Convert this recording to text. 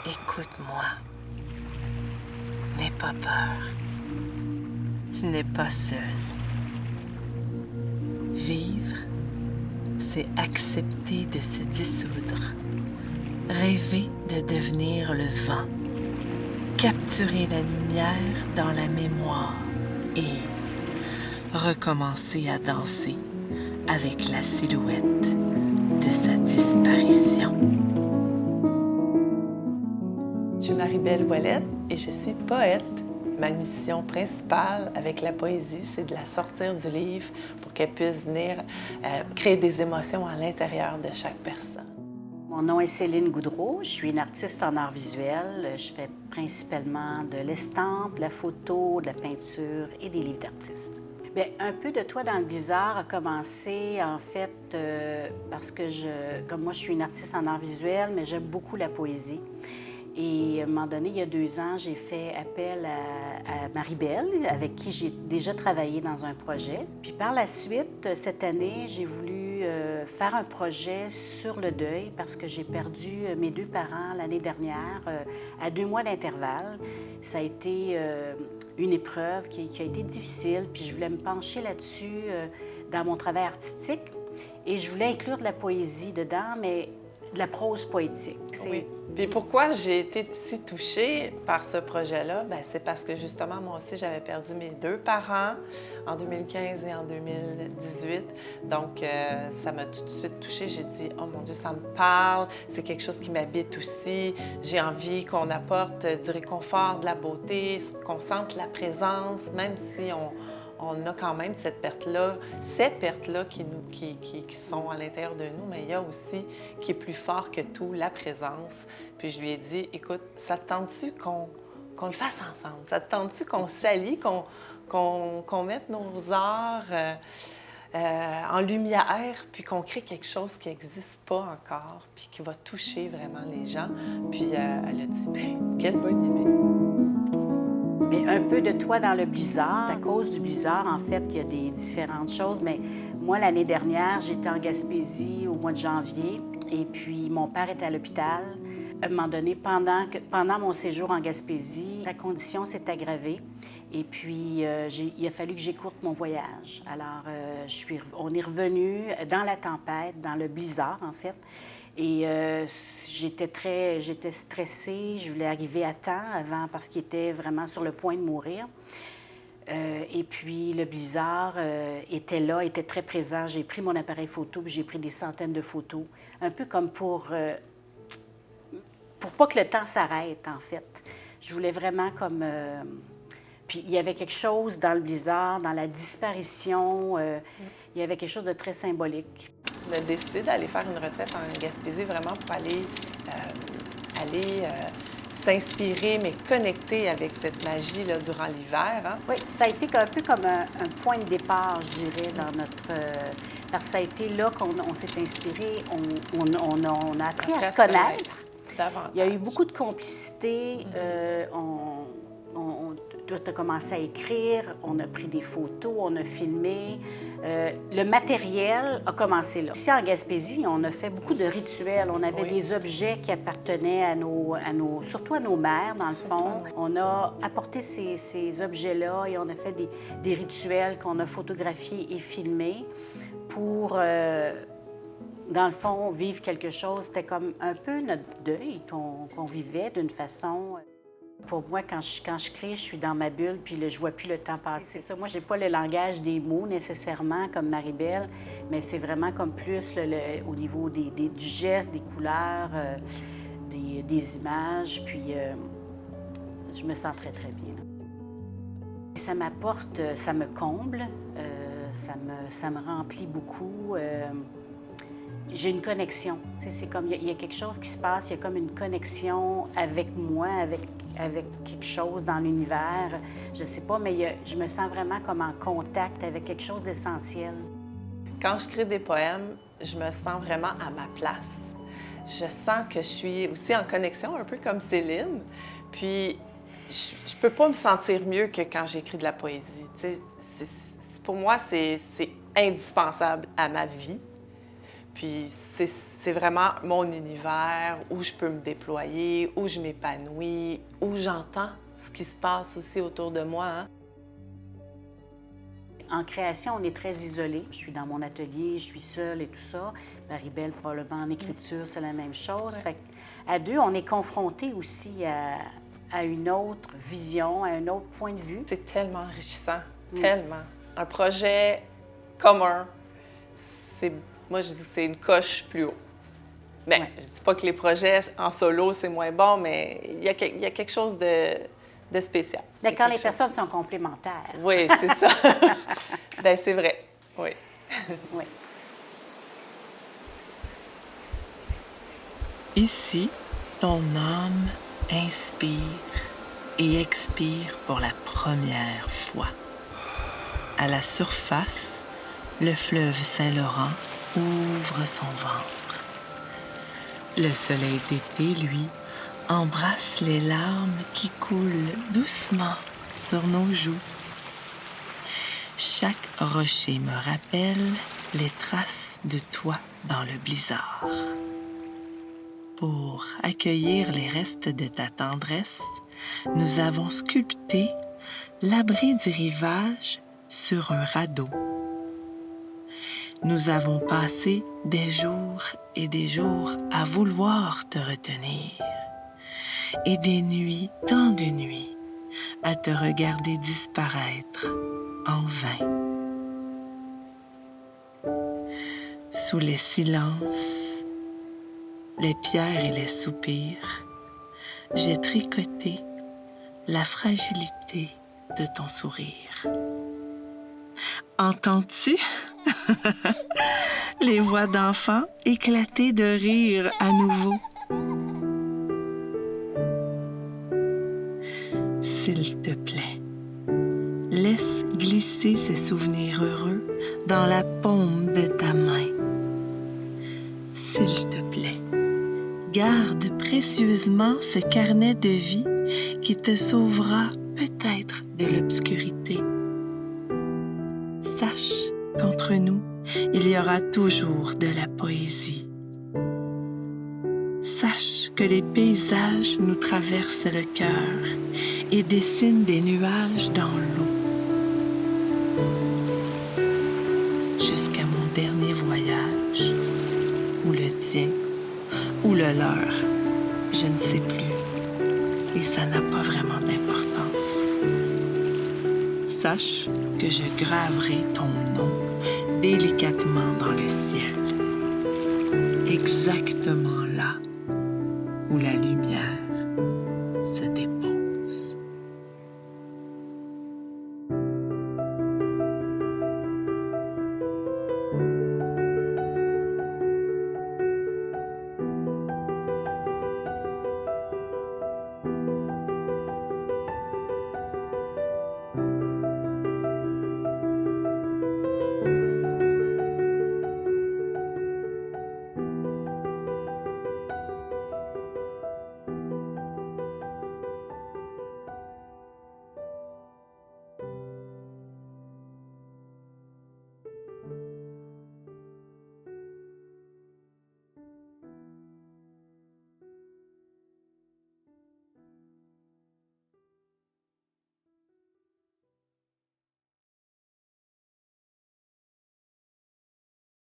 Écoute-moi. N'aie pas peur. Tu n'es pas seul. Vivre, c'est accepter de se dissoudre, rêver de devenir le vent, capturer la lumière dans la mémoire et recommencer à danser avec la silhouette de sa disparition. Je suis Marie-Belle Ouellette et je suis poète. Ma mission principale avec la poésie, c'est de la sortir du livre pour qu'elle puisse venir créer des émotions à l'intérieur de chaque personne. Mon nom est Céline Goudreau, je suis une artiste en art visuel. Je fais principalement de l'estampe, de la photo, de la peinture et des livres d'artistes. Bien, un peu de Toi dans le blizzard a commencé en fait parce que comme moi je suis une artiste en art visuel, mais j'aime beaucoup la poésie. Et à un moment donné, il y a 2 ans, j'ai fait appel à Marie-Belle, avec qui j'ai déjà travaillé dans un projet. Puis par la suite, cette année, j'ai voulu faire un projet sur le deuil parce que j'ai perdu mes 2 parents l'année dernière à 2 mois d'intervalle. Ça a été une épreuve qui a été difficile, puis je voulais me pencher là-dessus dans mon travail artistique. Et je voulais inclure de la poésie dedans, mais de la prose poétique. Oui. Puis pourquoi j'ai été si touchée par ce projet-là? Bien, c'est parce que justement, moi aussi, j'avais perdu mes 2 parents en 2015 et en 2018. Donc, ça m'a tout de suite touchée. J'ai dit, oh mon Dieu, ça me parle. C'est quelque chose qui m'habite aussi. J'ai envie qu'on apporte du réconfort, de la beauté, qu'on sente la présence, même si on a quand même cette perte-là, ces pertes-là qui sont à l'intérieur de nous, mais il y a aussi, qui est plus fort que tout, la présence. Puis je lui ai dit, écoute, ça te tente-tu qu'on le fasse ensemble? Ça te tente-tu qu'on s'allie, qu'on mette nos arts en lumière, puis qu'on crée quelque chose qui n'existe pas encore, puis qui va toucher vraiment les gens? Puis elle a dit, bien, quelle bonne idée! Mais un peu de Toi dans le blizzard. C'est à cause du blizzard, en fait, il y a des différentes choses. Mais moi, l'année dernière, j'étais en Gaspésie au mois de janvier. Et puis, mon père était à l'hôpital. À un moment donné, pendant mon séjour en Gaspésie, sa condition s'est aggravée. Et puis, il a fallu que j'écourte mon voyage. Alors, on est revenu dans la tempête, dans le blizzard, en fait. Et j'étais stressée, je voulais arriver à temps avant parce qu'il était vraiment sur le point de mourir. Et puis le blizzard était là, était très présent. J'ai pris mon appareil photo, puis j'ai pris des centaines de photos, un peu comme pour pas que le temps s'arrête, en fait. Je voulais vraiment comme... Puis il y avait quelque chose dans le blizzard, dans la disparition, il y avait quelque chose de très symbolique. On a décidé d'aller faire une retraite en Gaspésie vraiment pour aller s'inspirer, mais connecter avec cette magie là, durant l'hiver. Hein? Oui, ça a été un peu comme un point de départ, je dirais, dans notre... parce que ça a été là qu'on s'est inspiré, on a appris à se connaître. Davantage. Il y a eu beaucoup de complicité. Toi, tu as commencé à écrire, on a pris des photos, on a filmé. Le matériel a commencé là. Ici, en Gaspésie, on a fait beaucoup de rituels. On avait des objets qui appartenaient surtout à nos mères, dans le fond. On a apporté ces objets-là et on a fait des rituels qu'on a photographiés et filmés pour... dans le fond, vivre quelque chose, c'était comme un peu notre deuil qu'on vivait d'une façon... Pour moi, quand je crée, je suis dans ma bulle, puis je ne vois plus le temps passer. C'est ça. Moi, je n'ai pas le langage des mots nécessairement, comme Marie-Belle, mais c'est vraiment comme plus au niveau du geste, des couleurs, des images, puis je me sens très, très bien. Ça m'apporte, ça me comble, ça me remplit beaucoup. J'ai une connexion. C'est comme, il y a quelque chose qui se passe, il y a comme une connexion avec moi, avec quelque chose dans l'univers. Je ne sais pas, mais je me sens vraiment comme en contact avec quelque chose d'essentiel. Quand je crée des poèmes, je me sens vraiment à ma place. Je sens que je suis aussi en connexion, un peu comme Céline. Puis, je ne peux pas me sentir mieux que quand j'écris de la poésie. Pour moi, c'est indispensable à ma vie. Puis c'est vraiment mon univers où je peux me déployer, où je m'épanouis, où j'entends ce qui se passe aussi autour de moi. Hein. En création, on est très isolé. Je suis dans mon atelier, je suis seule et tout ça. Marie-Belle, probablement en écriture, c'est la même chose. Ouais. Fait à deux, on est confrontés aussi à une autre vision, à un autre point de vue. C'est tellement enrichissant, tellement. Un projet commun, moi je dis que c'est une coche plus haut. Bien, je dis pas que les projets en solo, c'est moins bon, mais il y a quelque chose de spécial. Quand les personnes sont complémentaires. Oui, c'est ça. Bien, c'est vrai, oui. Oui. Ici, ton âme inspire et expire pour la première fois. À la surface, le fleuve Saint-Laurent ouvre son ventre. Le soleil d'été, lui, embrasse les larmes qui coulent doucement sur nos joues. Chaque rocher me rappelle les traces de toi dans le blizzard. Pour accueillir les restes de ta tendresse, nous avons sculpté l'abri du rivage sur un radeau. Nous avons passé des jours et des jours à vouloir te retenir et des nuits, tant de nuits, à te regarder disparaître en vain. Sous les silences, les pierres et les soupirs, j'ai tricoté la fragilité de ton sourire. Entends-tu les voix d'enfants éclater de rire à nouveau? S'il te plaît, laisse glisser ces souvenirs heureux dans la paume de ta main. S'il te plaît, garde précieusement ce carnet de vie qui te sauvera peut-être de l'obscurité. Sache qu'entre nous, il y aura toujours de la poésie. Sache que les paysages nous traversent le cœur et dessinent des nuages dans l'eau. Jusqu'à mon dernier voyage, ou le tien, ou le leur, je ne sais plus, et ça n'a pas vraiment d'importance. Sache que je graverai ton nom délicatement dans le ciel, exactement